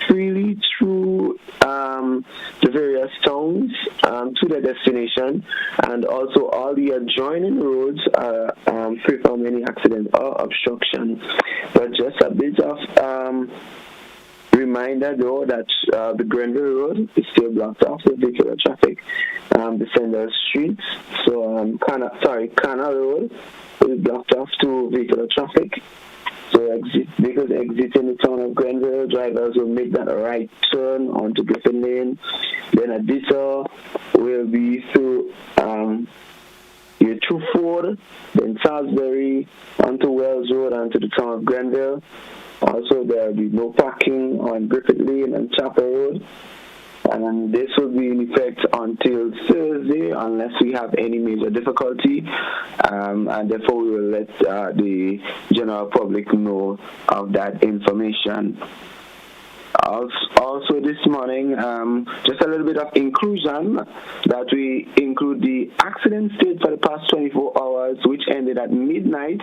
freely through the various towns to their destination, and also all the adjoining roads are free from any accident or obstruction. But just a bit of reminder though that the Grenada Road is still blocked off with vehicular traffic. The Sanders Street, so Kana Road is blocked off to vehicular traffic. So because exiting the town of Grenville, drivers will make that right turn onto Griffin Lane. Then a detour will be through Ford, then Salisbury, onto Wells Road, onto the town of Grenville. Also, there will be no parking on Griffin Lane and Chapel Road. And this will be in effect until Thursday unless we have any major difficulty, and therefore we will let the general public know of that information. Also this morning, just a little bit of inclusion, that we include the accident state for the past 24 hours, which ended at midnight,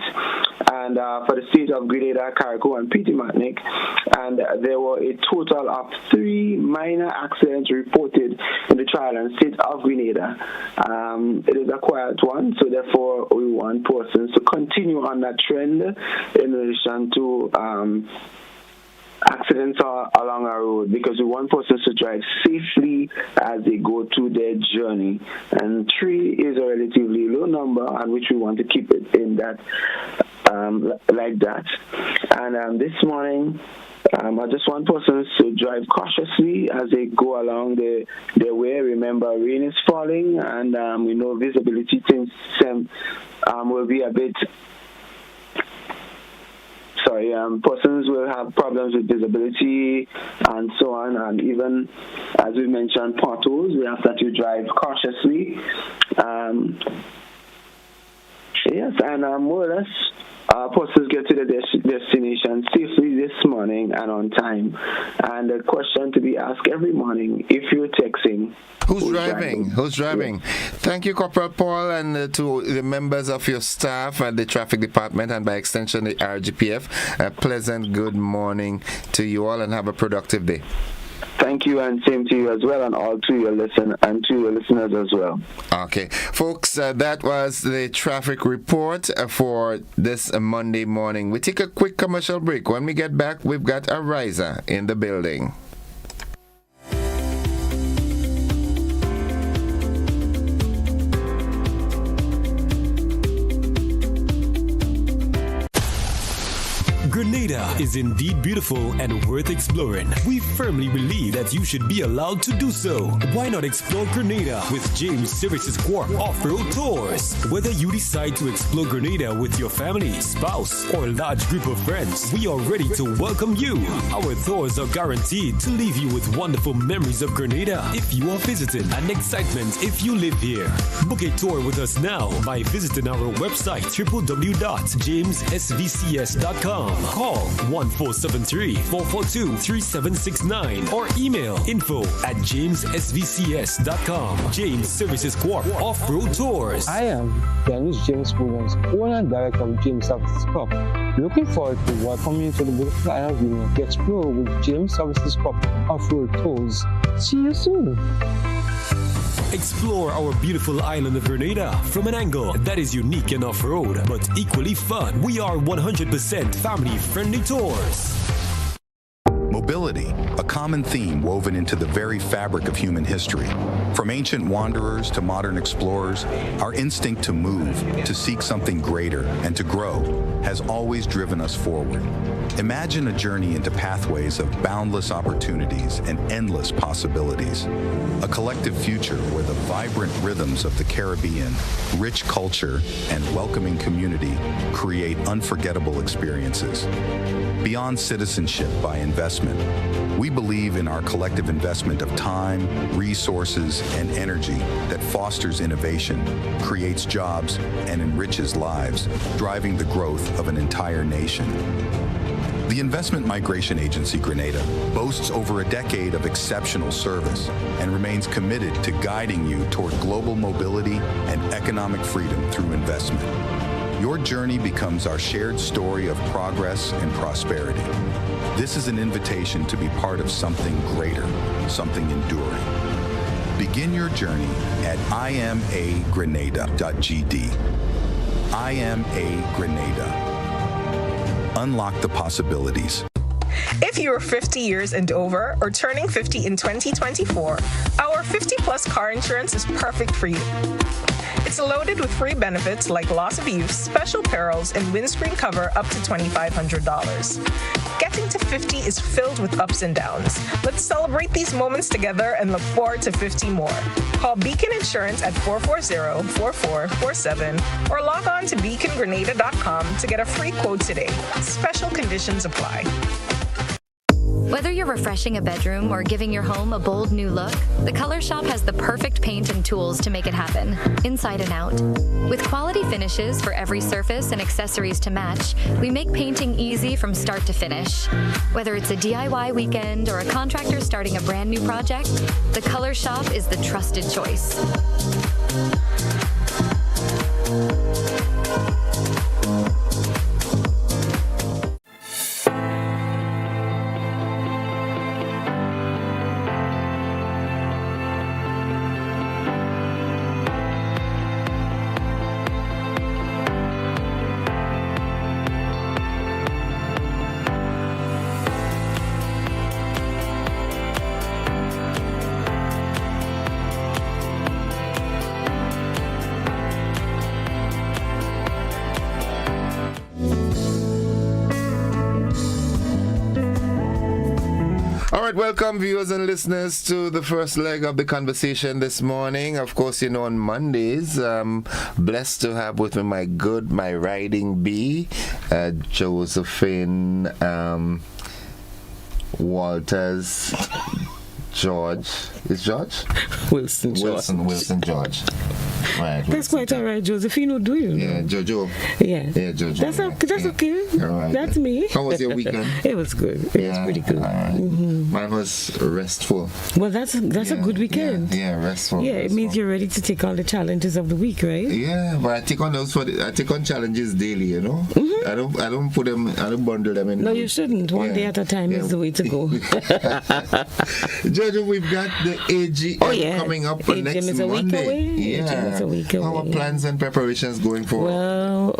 and for the state of Grenada, Carriacou, and Petit-Martinique, and there were a total of 3 minor accidents reported in the trial and state of Grenada. It is a quiet one, so therefore we want persons to continue on that trend in relation to accidents are along our road, because we want persons to drive safely as they go through their journey. And 3 is a relatively low number, and which we want to keep it in that like that. And this morning, I just want persons to drive cautiously as they go along their way. Remember, rain is falling, and we know visibility things will be a bit. Persons will have problems with visibility and so on, and even as we mentioned, potholes. We ask that you drive cautiously. Yes, and more or less, persons get to the destination safely this morning and on time. And the question to be asked every morning, if you're texting, Who's driving? Who's driving? Yeah. Thank you, Corporal Paul, and to the members of your staff at the Traffic Department and by extension the RGPF. A pleasant good morning to you all, and have a productive day. Thank you, and same to you as well, and all to your listeners as well. Okay, folks, that was the traffic report for this Monday morning. We take a quick commercial break. When we get back, we've got a riser in the building. Grenada is indeed beautiful and worth exploring. We firmly believe that you should be allowed to do so. Why not explore Grenada with James Services Corp Off-Road Tours? Whether you decide to explore Grenada with your family, spouse, or large group of friends, we are ready to welcome you. Our tours are guaranteed to leave you with wonderful memories of Grenada if you are visiting, and excitement if you live here. Book a tour with us now by visiting our website www.jamessvcs.com. Call 1473-442-3769 or email info@jamessvcs.com. James Services Corp Off-Road Tours. I am Dennis James Williams, owner and director of James Services Corp. Looking forward to welcoming you to the beautiful island of Grenada to explore with James Services Corp Off-Road Tours. See you soon. Explore our beautiful island of Grenada from an angle that is unique and off-road, but equally fun. We are 100% family-friendly tours. Mobility, a common theme woven into the very fabric of human history. From ancient wanderers to modern explorers, our instinct to move, to seek something greater, and to grow has always driven us forward. Imagine a journey into pathways of boundless opportunities and endless possibilities. A collective future where the vibrant rhythms of the Caribbean, rich culture, and welcoming community create unforgettable experiences. Beyond citizenship by investment, we believe in our collective investment of time, resources, and energy that fosters innovation, creates jobs, and enriches lives, driving the growth of an entire nation. The investment migration agency Grenada boasts over a decade of exceptional service and remains committed to guiding you toward global mobility and economic freedom through investment. Your journey becomes our shared story of progress and prosperity. This is an invitation to be part of something greater, something enduring. Begin your journey at imagrenada.gd. I am a Grenada. Unlock the possibilities. If you're 50 years and over or turning 50 in 2024, our 50 plus car insurance is perfect for you. It's loaded with free benefits like loss of use, special perils, and windscreen cover up to $2,500. Getting to 50 is filled with ups and downs. Let's celebrate these moments together and look forward to 50 more. Call Beacon Insurance at 440-4447 or log on to beacongrenada.com to get a free quote today. Special conditions apply. Whether you're refreshing a bedroom or giving your home a bold new look, the Color Shop has the perfect paint and tools to make it happen, inside and out. With quality finishes for every surface and accessories to match, we make painting easy from start to finish. Whether it's a DIY weekend or a contractor starting a brand new project, the Color Shop is the trusted choice. Welcome viewers and listeners to the first leg of the conversation this morning. Of course, you know, on Mondays, blessed to have with me my riding bee, Josephine Walters George. Is George? Wilson George. Wilson George. Right. That's quite all right, Josephine. Who do you? Yeah, Jojo. Yeah. Yeah, Jojo. That's okay. Right. That's me. How was your weekend? It was good. It was pretty good. Right. Mine was restful. Well, that's a good weekend. Yeah, restful. Yeah, it means you're ready to take on the challenges of the week, right? Yeah, but I take on challenges daily. You know, I don't bundle them in. No, you shouldn't. One day at a time is the way to go. Jojo, we've got the AGM coming up AGM next is a Monday. Week away. Yeah. AGM is a week away. How are plans and preparations going forward? Well,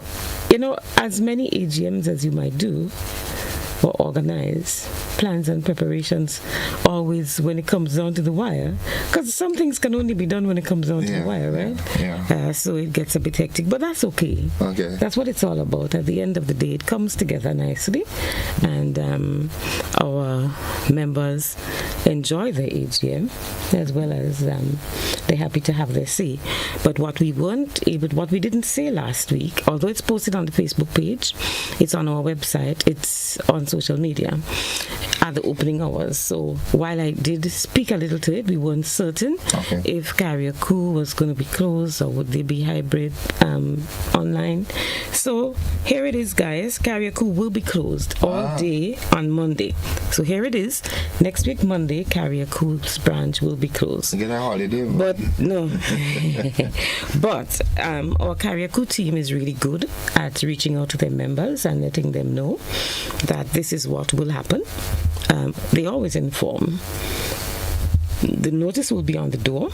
you know, as many AGMs as you might do or organize, plans and preparations always when it comes down to the wire, because some things can only be done when it comes down to the wire, right? Yeah. So it gets a bit hectic, but that's okay. Okay. That's what it's all about. At the end of the day, it comes together nicely, and our members enjoy the AGM as well as they're happy to have their say. But what we didn't say last week, although it's posted on the Facebook page, it's on our website, it's on social media at the opening hours. So while I did speak a little to it, we weren't certain if Carriacou was going to be closed or would they be hybrid online. So here it is, guys. Carriacou will be closed all day on Monday. So here it is. Next week, Monday, Carriacou's branch will be closed. Get a holiday. But no. But our Carriacou team is really good at reaching out to their members and letting them know that this is what will happen. They always inform. The notice will be on the door.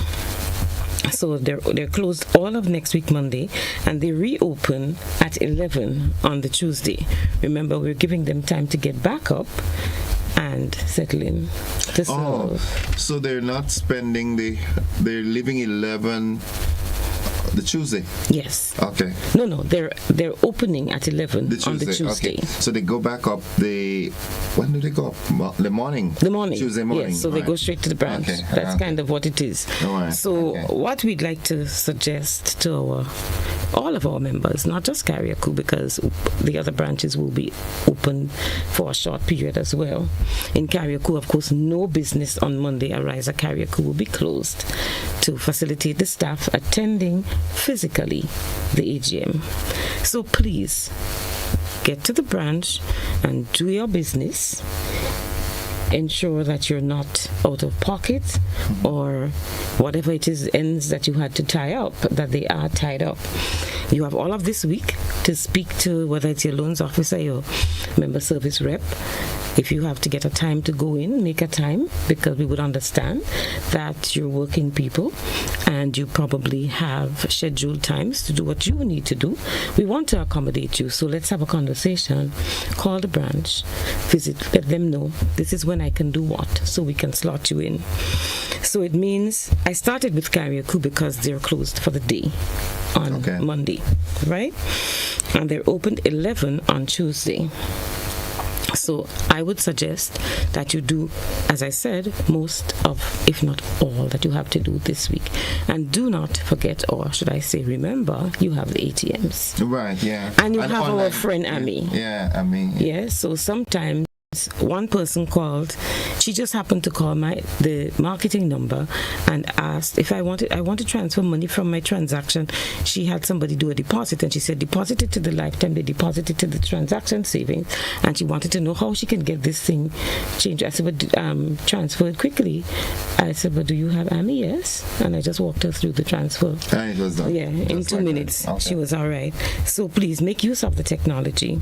So they're closed all of next week Monday, and they reopen at 11 on the Tuesday. Remember, we're giving them time to get back up and settle in to serve. So they're not spending they're leaving 11 the Tuesday? Yes. Okay. No, they're opening at 11 on the Tuesday. Okay. So they go back up when do they go up? The morning? The morning. Tuesday morning. Yes, so they go straight to the branch. Okay. That's kind of what it is. Right. So what we'd like to suggest to all of our members, not just Carriacou, because the other branches will be open for a short period as well. In Carriacou, of course, no business on Monday. Ariza Carriacou will be closed to facilitate the staff attending physically the AGM. So please get to the branch and do your business. Ensure that you're not out of pocket or whatever it is ends that you had to tie up, that they are tied up. You have all of this week to speak to whether it's your loans officer, your member service rep. If you have to get a time to go in, make a time, because we would understand that you're working people and you probably have scheduled times to do what you need to do. We want to accommodate you, so let's have a conversation. Call the branch, visit, let them know this is when I can do what, so we can slot you in. So it means I started with Carriacou because they're closed for the day on Monday, right? And they're open 11 on Tuesday. So I would suggest that you do, as I said, most of, if not all, that you have to do this week. And do not forget, or should I say, remember, you have the ATMs. Right, yeah. And you have online, our friend Amy. Yeah, Amy. Yeah, so sometimes one person called. She just happened to call the marketing number and asked if I want to transfer money from my transaction. She had somebody do a deposit, and she said deposit it to the lifetime. They deposited to the transaction savings, and she wanted to know how she can get this thing changed. I said, but transfer it quickly. I said, but do you have Amy? Yes. And I just walked her through the transfer. And it was done. Yeah, in 2 minutes. Okay. She was all right. So please make use of the technology.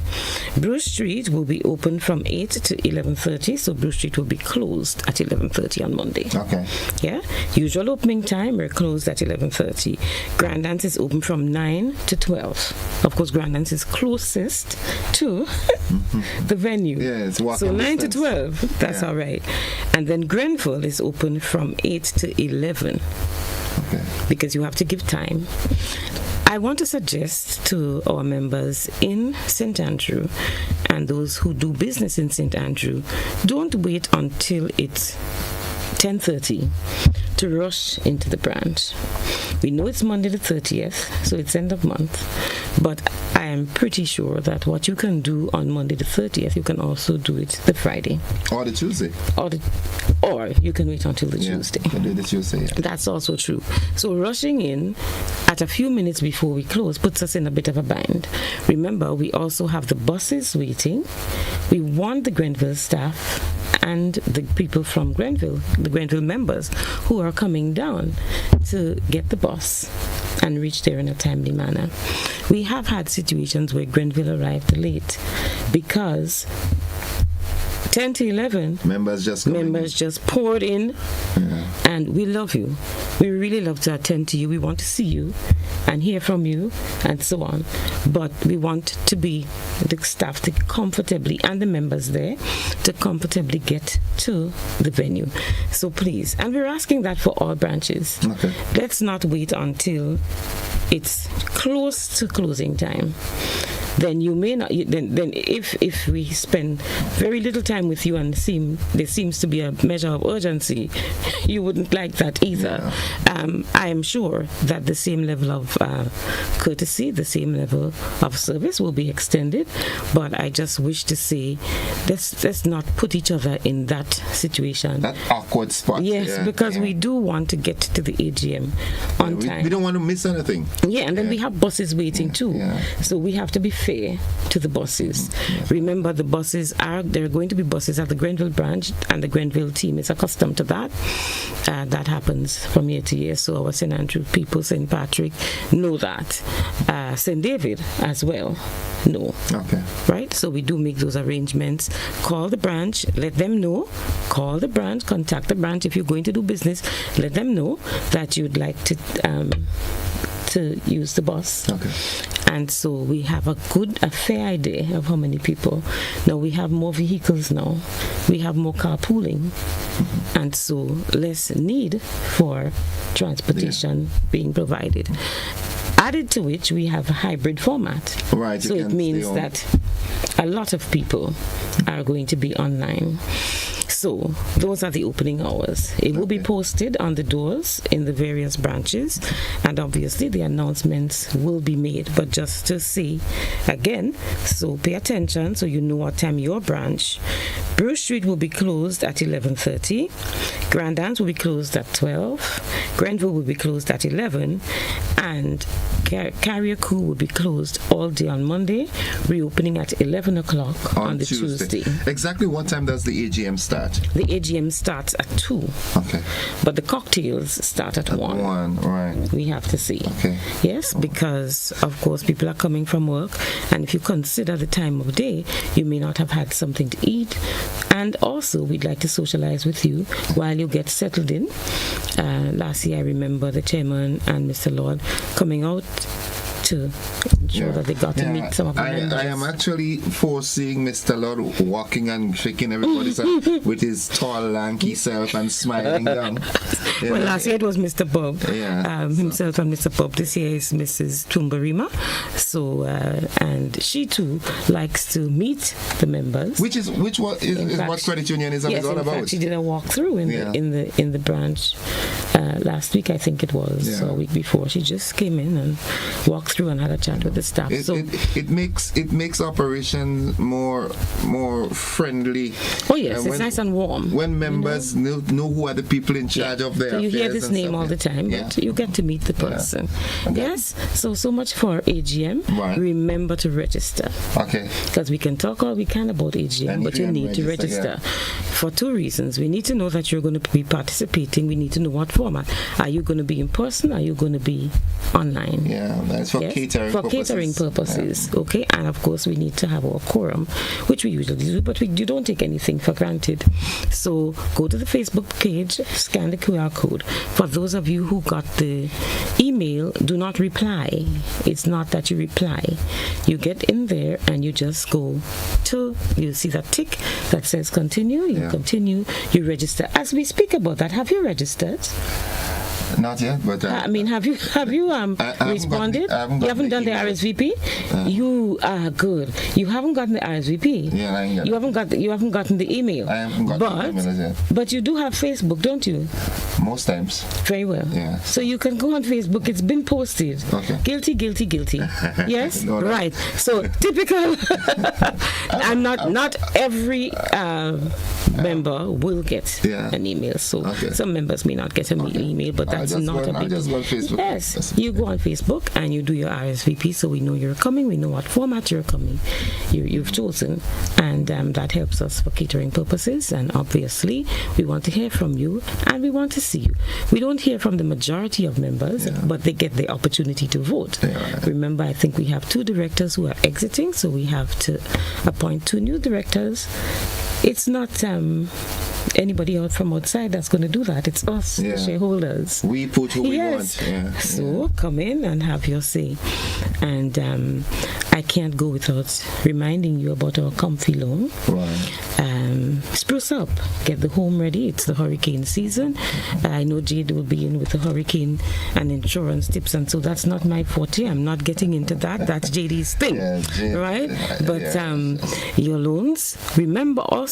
Bruce Street will be open from 8 to 11:30, so Bruce Street will be closed at 11:30 on Monday. Okay. Yeah. Usual opening time, we're closed at 11:30. Grand Dance is open from 9 to 12. Of course, Grand Dance is closest to the venue. Yeah, it's so 9 to 12. That's all right. And then Grenville is open from 8 to 11. Okay. Because you have to give time. I want to suggest to our members in St. Andrew and those who do business in St. Andrew, don't wait until it's 10:30 to rush into the branch. We know it's Monday the 30th, so it's end of month, but I am pretty sure that what you can do on Monday the 30th, you can also do it the Friday. Or the Tuesday. Or you can wait until the Tuesday. You can do the Tuesday, yeah. That's also true. So rushing in at a few minutes before we close puts us in a bit of a bind. Remember, we also have the buses waiting. We want the Grenville staff and the people from Grenville, the Grenville members, who are coming down to get the bus and reach there in a timely manner. We have had situations where Grenville arrived late because 10 to 11 members just poured in. And we love you. We really love to attend to you. We want to see you and hear from you and so on. But we want to be the staff to comfortably, and the members there, to comfortably get to the venue. So please, and we're asking that for all branches. Okay. Let's not wait until it's close to closing time. Then you may not. Then if we spend very little time with you and there seems to be a measure of urgency, you wouldn't like that either. Yeah. I am sure that the same level of courtesy, the same level of service will be extended. But I just wish to say, let's not put each other in that situation. That awkward spot. Yes, because we do want to get to the AGM on time. We don't want to miss anything. Yeah, and then we have buses waiting too. Yeah. So we have to be fair to the buses. Remember, there are going to be buses at the Grenville branch, and the Grenville team is accustomed to that. That happens from year to year. So our St. Andrew people, St. Patrick, know that. St. David as well know. Okay. Right? So we do make those arrangements. Call the branch, let them know. Call the branch, contact the branch. If you're going to do business, let them know that you'd like to use the bus. Okay. And so we have a fair idea of how many people. Now we have more vehicles now. We have more carpooling. And so less need for transportation being provided. Added to which, we have a hybrid format. Right. So it means that a lot of people are going to be online. So those are the opening hours. It will be posted on the doors in the various branches, and obviously the announcements will be made. But just to say again, so pay attention so you know what time your branch. Bruce Street will be closed at 11:30. Grandans will be closed at 12. Grenville will be closed at 11, and Carriacou will be closed all day on Monday, reopening at 11 o'clock on the Tuesday. Exactly what time does the AGM start? The AGM starts at 2. Okay. But the cocktails start at 1. 1, right. We have to see. Okay. Yes, because of course people are coming from work, and if you consider the time of day, you may not have had something to eat. And also, we'd like to socialize with you while you get settled in. Last year, I remember the chairman and Mr. Lord coming out to ensure that they got to meet some of the members. I am actually foreseeing Mr. Lord walking and shaking everybody's hand with his tall, lanky self and smiling down. Well, last year it was Mr. Bob himself and Mr. Bob. This year is Mrs. Tumbarima. So, and she too likes to meet the members. Which is what credit unionism is all about. Fact, she did a walkthrough in the branch last week, I think it was, or a week before. She just came in and walked through and had a chat with the staff. It makes operation more friendly. Oh yes, it's nice and warm. When members know who are the people in charge of their affairs. So you hear this name all the time, but you get to meet the person. Yes. So much for AGM. Right. Remember to register. Okay. Because we can talk all we can about AGM, but you need to register for 2 reasons. We need to know that you're going to be participating. We need to know what format. Are you going to be in person? Are you going to be online? Yeah, that's for catering purposes. Catering purposes, okay. And of course, we need to have our quorum, which we usually do, but you don't take anything for granted. So go to the Facebook page, scan the QR code. For those of you who got the email, do not reply. It's not that you reply. You get in there and you just go to, you see that tick that says continue, you continue, you register. As we speak about that, have you registered? Not yet, but I mean, have you responded? You haven't done the RSVP. You are good. You haven't gotten the RSVP. Yeah, I ain't you haven't gotten the email. I haven't gotten the email as yet. But you do have Facebook, don't you? Most times. Very well. Yeah. So you can go on Facebook. It's been posted. Okay. Guilty. Yes. Right. So typical. And not every member will get an email. So some members may not get an email, but that's not a big deal. Yes, you go on Facebook and you do your RSVP, so we know you're coming, we know what format you're coming, you've chosen, and that helps us for catering purposes. And obviously, we want to hear from you and we want to see you. We don't hear from the majority of members, but they get the opportunity to vote. Remember, I think we have 2 directors who are exiting, so we have to appoint 2 new directors. It's not anybody out from outside that's going to do that. It's us, the shareholders. We put who we want. Yeah. So come in and have your say. And I can't go without reminding you about our comfy loan. Right. Spruce up. Get the home ready. It's the hurricane season. I know Jade will be in with the hurricane and insurance tips, and so that's not my forte. I'm not getting into that. That's JD's thing. Right? But your loans, remember also